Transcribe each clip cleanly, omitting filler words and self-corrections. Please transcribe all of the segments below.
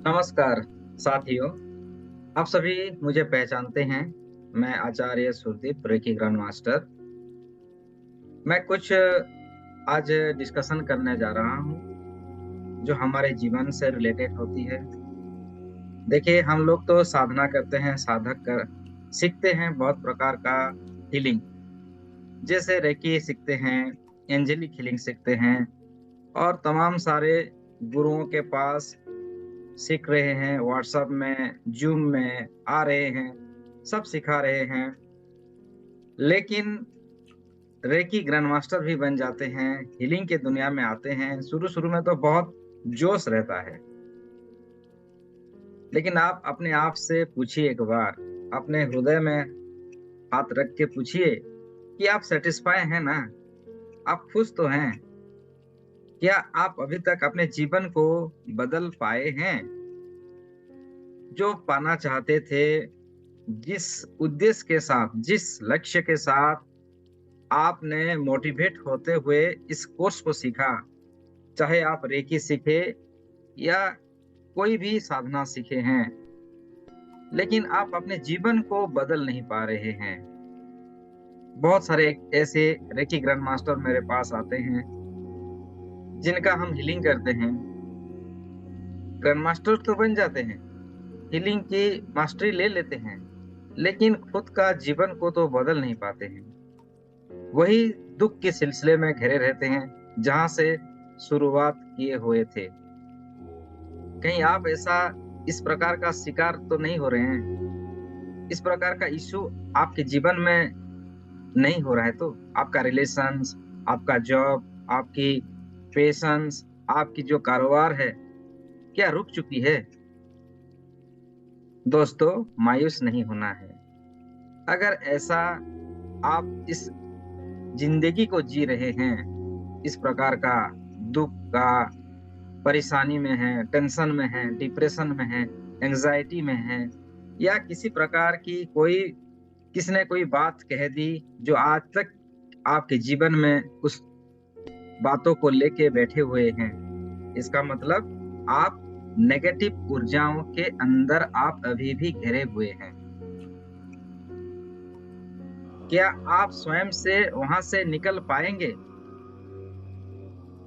नमस्कार साथियों, आप सभी मुझे पहचानते हैं। मैं आचार्य सुरदीप रेकी ग्रैंड मास्टर। मैं कुछ आज डिस्कशन करने जा रहा हूँ जो हमारे जीवन से रिलेटेड होती है। देखिए, हम लोग तो साधना करते हैं, साधक कर सीखते हैं बहुत प्रकार का हीलिंग। जैसे रेकी सीखते हैं, एंजेलिक हीलिंग सीखते हैं और तमाम सारे गुरुओं के पास सीख रहे हैं। व्हाट्सएप में, जूम में आ रहे हैं, सब सिखा रहे हैं। लेकिन रेकी ग्रैंड मास्टर भी बन जाते हैं, हीलिंग के दुनिया में आते हैं। शुरू-शुरू में तो बहुत जोश रहता है। लेकिन आप अपने आप से पूछिए एक बार, अपने हृदय में हाथ रख के पूछिए कि आप सैटिस्फाई हैं ना? आप खुश तो हैं? क्या आप अभी तक अपने जीवन को बदल पाए हैं? जो पाना चाहते थे, जिस उद्देश्य के साथ, जिस लक्ष्य के साथ आपने मोटिवेट होते हुए इस कोर्स को सीखा, चाहे आप रेकी सीखे या कोई भी साधना सीखे हैं, लेकिन आप अपने जीवन को बदल नहीं पा रहे हैं। बहुत सारे ऐसे रेकी ग्रैंड मास्टर मेरे पास आते हैं, जिनका हम हीलिंग करते हैं। ग्रैंड मास्टर तो बन जाते हैं, हीलिंग की मास्टरी ले लेते हैं, लेकिन खुद का जीवन को तो बदल नहीं पाते हैं। वही दुःख के सिलसिले में घिरे रहते हैं, जहाँ से शुरुआत किए हुए थे। कहीं आप ऐसा इस प्रकार का शिकार तो नहीं हो रहे हैं? इस प्रकार का इश्यू आपके जीवन में नहीं हो रहा है तो? आपका रिलेशंस, आपका जॉब, आपकी पेशेंस, आपकी जो कारोबार है, क्या रुक चुकी है? दोस्तों, मायूस नहीं होना है। अगर ऐसा आप इस ज़िंदगी को जी रहे हैं, इस प्रकार का दुःख का, परेशानी में हैं, टेंशन में हैं, डिप्रेशन में हैं, एंग्ज़ायटी में हैं या किसी प्रकार की कोई किसी ने कोई बात कह दी जो आज तक आपके जीवन में उस बातों को लेके बैठे हुए हैं। इसका मतलब आप नेगेटिव ऊर्जाओं के अंदर आप अभी भी घिरे हुए हैं। क्या आप स्वयं से वहाँ से निकल पाएँगे?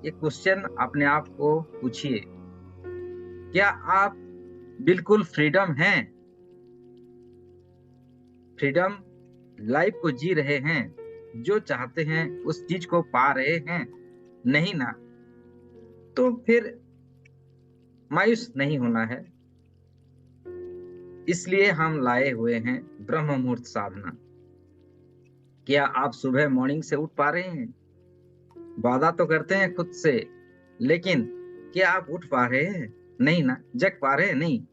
ये क्वेश्चन अपने आप को पूछिए। क्या आप बिल्कुल फ्रीडम हैं? फ्रीडम लाइफ को जी रहे हैं? जो चाहते हैं उस चीज़ को पा रहे हैं? नहीं ना? तो फिर मायूस नहीं होना है। इसलिए हम लाए हुए हैं ब्रह्म मुहूर्त साधना। क्या आप सुबह मॉर्निंग से उठ पा रहे हैं? वादा तो करते हैं खुद से, लेकिन क्या आप उठ पा रहे हैं? नहीं ना? जग पा रहे हैं? नहीं।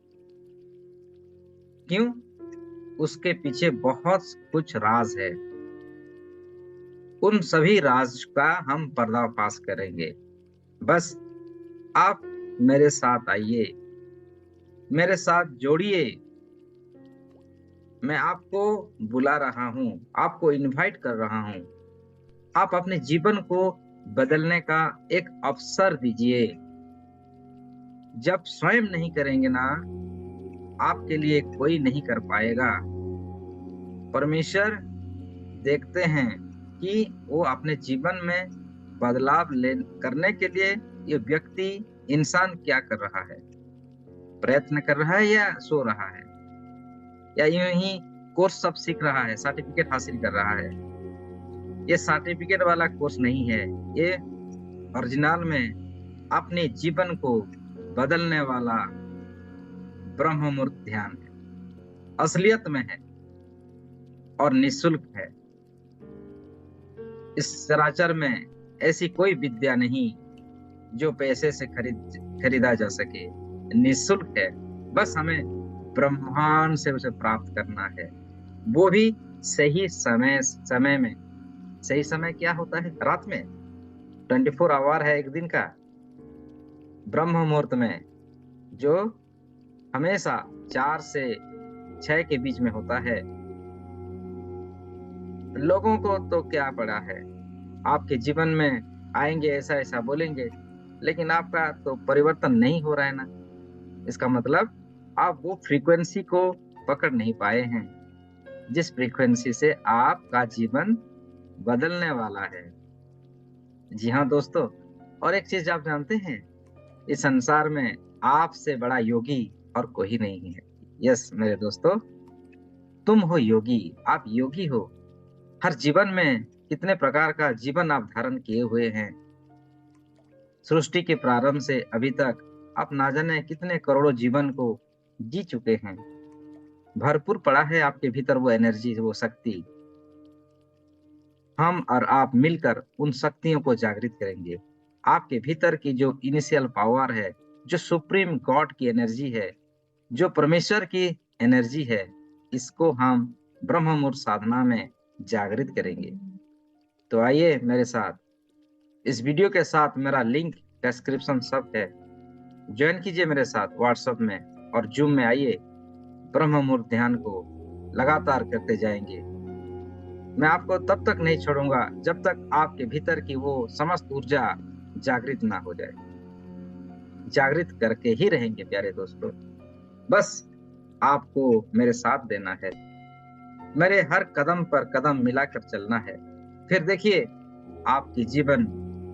क्यों? उसके पीछे बहुत कुछ राज है। उन सभी राज का हम पर्दाफाश करेंगे। बस आप मेरे साथ आइए, मेरे साथ जोड़िए। मैं आपको बुला रहा हूँ, आपको इनवाइट कर रहा हूँ। आप अपने जीवन को बदलने का एक अवसर दीजिए। जब स्वयं नहीं करेंगे ना, आपके लिए कोई नहीं कर पाएगा। परमेश्वर देखते हैं कि वो अपने जीवन में बदलाव ले करने के लिए ये व्यक्ति, इंसान क्या कर रहा है? प्रयत्न कर रहा है या सो रहा है? या यूँ ही कोर्स सब सीख रहा है, सर्टिफ़िकेट हासिल कर रहा है? ये सर्टिफ़िकेट वाला कोर्स नहीं है, ये ओरिजिनल में अपने जीवन को बदलने वाला ब्रह्म मुहूर्त ध्यान है। असलियत में है और निःशुल्क है। इस चराचर में ऐसी कोई विद्या नहीं जो पैसे से खरीदा जा सके। निःशुल्क है, बस हमें ब्रह्मांड से उसे प्राप्त करना है। वो भी सही समय में। सही समय क्या होता है? रात में 24 आवर है एक दिन का, ब्रह्म मुहूर्त में, जो हमेशा 4 से 6 के बीच में होता है। लोगों को तो क्या पड़ा है? आपके जीवन में आएँगे, ऐसा-ऐसा बोलेंगे, लेकिन आपका तो परिवर्तन नहीं हो रहा है ना। इसका मतलब आप वो फ्रीक्वेंसी को पकड़ नहीं पाए हैं जिस फ्रीक्वेंसी से आपका जीवन बदलने वाला है। जी हाँ दोस्तों, और एक चीज आप जानते हैं, इस संसार में आपसे बड़ा योगी और कोई नहीं है। यस मेरे दोस्तों, तुम हो योगी, आप योगी हो। हर जीवन में कितने प्रकार का जीवन आप धारण किए हुए हैं। सृष्टि के प्रारंभ से अभी तक आप ना जाने कितने करोड़ों जीवन को जी चुके हैं। भरपूर पड़ा है आपके भीतर वो एनर्जी, वो शक्ति। हम और आप मिलकर उन शक्तियों को जागृत करेंगे। आपके भीतर की जो इनिशियल पावर है, जो सुप्रीम गॉड की एनर्जी है, जो परमेश्वर की एनर्जी है, इसको हम ब्रह्म मुहूर्त साधना में जागृत करेंगे। तो आइए मेरे साथ, इस वीडियो के साथ मेरा लिंक डिस्क्रिप्शन सब है, ज्वाइन कीजिए मेरे साथ व्हाट्सएप में और जूम में आइए। ब्रह्म मुहूर्त ध्यान को लगातार करते जाएंगे। मैं आपको तब तक नहीं छोड़ूंगा जब तक आपके भीतर की वो समस्त ऊर्जा जागृत ना हो जाए। जागृत करके ही रहेंगे प्यारे दोस्तों। बस आपको मेरे साथ देना है, मेरे हर कदम पर कदम मिलाकर चलना है। फिर देखिए आपकी जीवन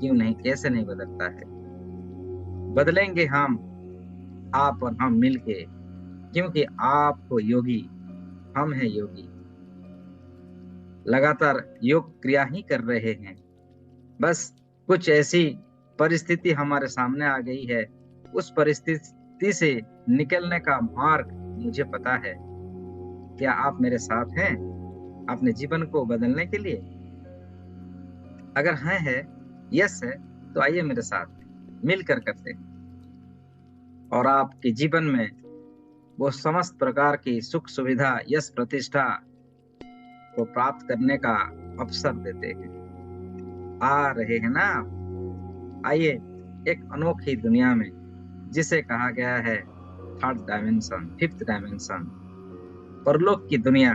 क्यों नहीं, कैसे नहीं बदलता है। बदलेंगे हम, आप और हम मिलके, क्योंकि आप हो योगी, हम हैं योगी। लगातार योग क्रिया ही कर रहे हैं। बस कुछ ऐसी परिस्थिति हमारे सामने आ गई है, उस परिस्थिति से निकलने का मार्ग मुझे पता है। क्या आप मेरे साथ हैं अपने जीवन को बदलने के लिए? अगर है यस है, तो आइए मेरे साथ मिलकर करते हैं और आपके जीवन में वो समस्त प्रकार की सुख सुविधा, यश प्रतिष्ठा को प्राप्त करने का अवसर देते हैं। आ रहे हैं ना आप? आइए एक अनोखी दुनिया में, जिसे कहा गया है थर्ड डायमेंशन, फिफ्थ डायमेंशन, परलोक की दुनिया,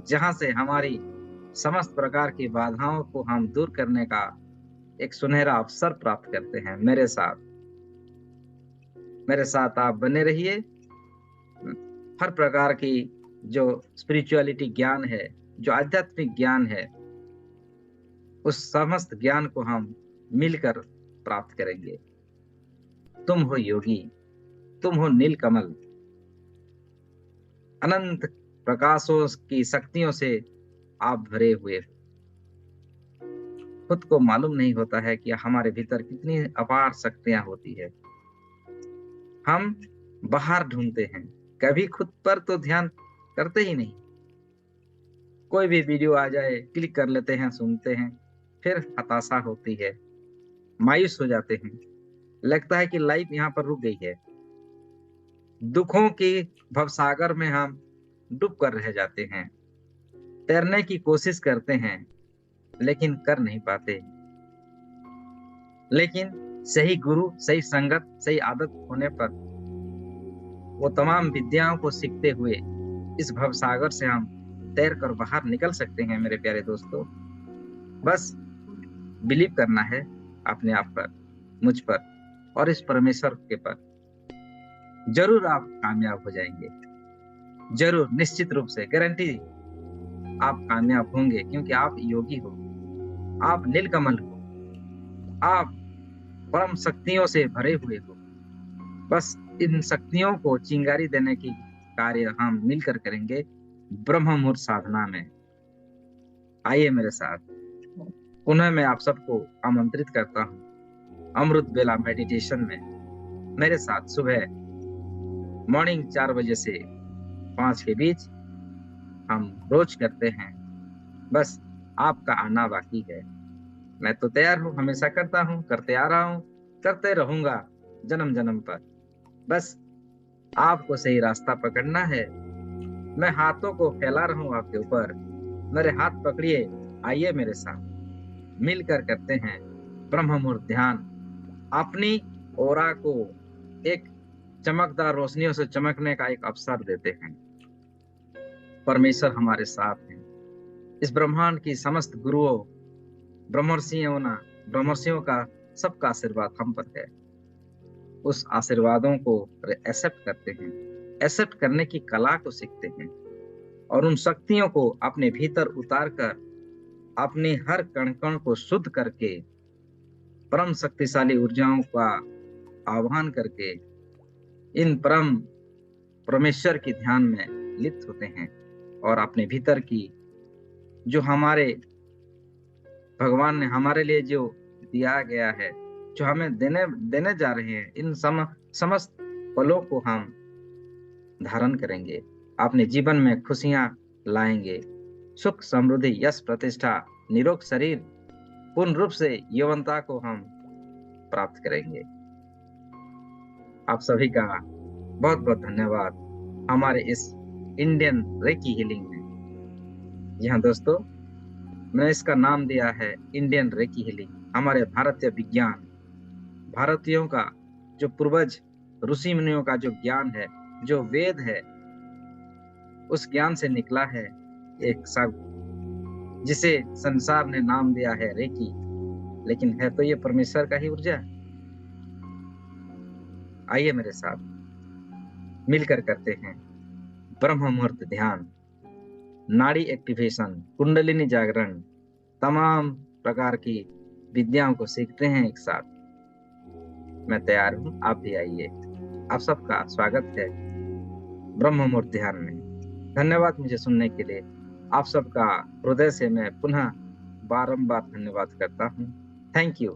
जहां से हमारी समस्त प्रकार की बाधाओं को हम दूर करने का एक सुनहरा अवसर प्राप्त करते हैं। मेरे साथ आप बने रहिए। हर प्रकार की जो स्पिरिचुअलिटी ज्ञान है, जो आध्यात्मिक ज्ञान है, उस समस्त ज्ञान को हम मिलकर प्राप्त करेंगे। तुम हो योगी, तुम हो नीलकमल, अनंत प्रकाशों की शक्तियों से आप भरे हुए हो। खुद को मालूम नहीं होता है कि हमारे भीतर कितनी अपार शक्तियां होती है। हम बाहर ढूंढते हैं, कभी खुद पर तो ध्यान करते ही नहीं। कोई भी वीडियो आ जाए, क्लिक कर लेते हैं, सुनते हैं, फिर हताशा होती है, मायूस हो जाते हैं, लगता है कि लाइफ यहाँ पर रुक गई है। दुखों की भवसागर में हम डूब कर रह जाते हैं, तैरने की कोशिश करते हैं लेकिन कर नहीं पाते। लेकिन सही गुरु, सही संगत, सही आदत होने पर वो तमाम विद्याओं को सीखते हुए इस भवसागर से हम तैर कर बाहर निकल सकते हैं मेरे प्यारे दोस्तों। बस बिलीव करना है अपने आप पर, मुझ पर और इस परमेश्वर के पर। जरूर आप कामयाब हो जाएंगे, जरूर, निश्चित रूप से, गारंटी। आप कामयाब होंगे क्योंकि आप योगी हो, आप नीलकमल हो, आप परम शक्तियों से भरे हुए हो। बस इन शक्तियों को चिंगारी देने की कार्य हम मिलकर करेंगे ब्रह्म मुहूर्त साधना में। आइए मेरे साथ। पुनः मैं आप सबको आमंत्रित करता हूँ अमृत बेला मेडिटेशन में मेरे साथ सुबह मॉर्निंग 4 बजे से 5 के बीच हम रोज करते हैं। बस आपका आना बाकी है। मैं तो तैयार हूँ, हमेशा करता हूँ, करते आ रहा हूँ, करते रहूंगा जन्म जन्म पर। बस आपको सही रास्ता पकड़ना है। मैं हाथों को फैला रहा हूँ आपके ऊपर, मेरे हाथ पकड़िए, आइए मेरे साथ मिलकर करते हैं ब्रह्म मुहूर्त ध्यान। अपनी ओरा को एक चमकदार रोशनियों से चमकने का एक अवसर देते हैं। परमेश्वर हमारे साथ हैं। इस ब्रह्मांड की समस्त गुरुओं, ब्रह्मर्षियों का सबका आशीर्वाद हम पर है। उस आशीर्वादों को एक्सेप्ट करते हैं, एक्सेप्ट करने की कला को सीखते हैं और उन शक्तियों को अपने भीतर उतार कर अपने हर कण कण को शुद्ध करके परम शक्तिशाली ऊर्जाओं का आह्वान करके इन परम परमेश्वर के ध्यान में लिप्त होते हैं और अपने भीतर की जो हमारे भगवान ने हमारे लिए जो दिया गया है, जो हमें देने देने जा रहे हैं, इन समस्त पलों को हम धारण करेंगे, अपने जीवन में खुशियां लाएंगे, सुख समृद्धि यश प्रतिष्ठा निरोग शरीर पूर्ण रूप से यौवनता को हम प्राप्त करेंगे। आप सभी का बहुत बहुत धन्यवाद हमारे इस इंडियन रेकी हीलिंग में। जी हाँ दोस्तों, मैंने इसका नाम दिया है इंडियन रेकी हीलिंग। हमारे भारतीय विज्ञान, भारतीयों का जो पूर्वज ऋषि मुनियों का जो ज्ञान है, जो वेद है, उस ज्ञान से निकला है एक शब्द जिसे संसार ने नाम दिया है रेकी, लेकिन है तो ये परमेश्वर का ही ऊर्जा। आइए मेरे साथ मिलकर करते हैं ब्रह्म मुहूर्त ध्यान, नाड़ी एक्टिवेशन, कुंडलिनी जागरण, तमाम प्रकार की विद्याओं को सीखते हैं एक साथ। मैं तैयार हूं, आप भी आइए। आप सबका स्वागत है ब्रह्म मुहूर्त ध्यान में। धन्यवाद मुझे सुनने के लिए। आप सबका हृदय से मैं पुनः बारंबार धन्यवाद करता हूं। Thank you.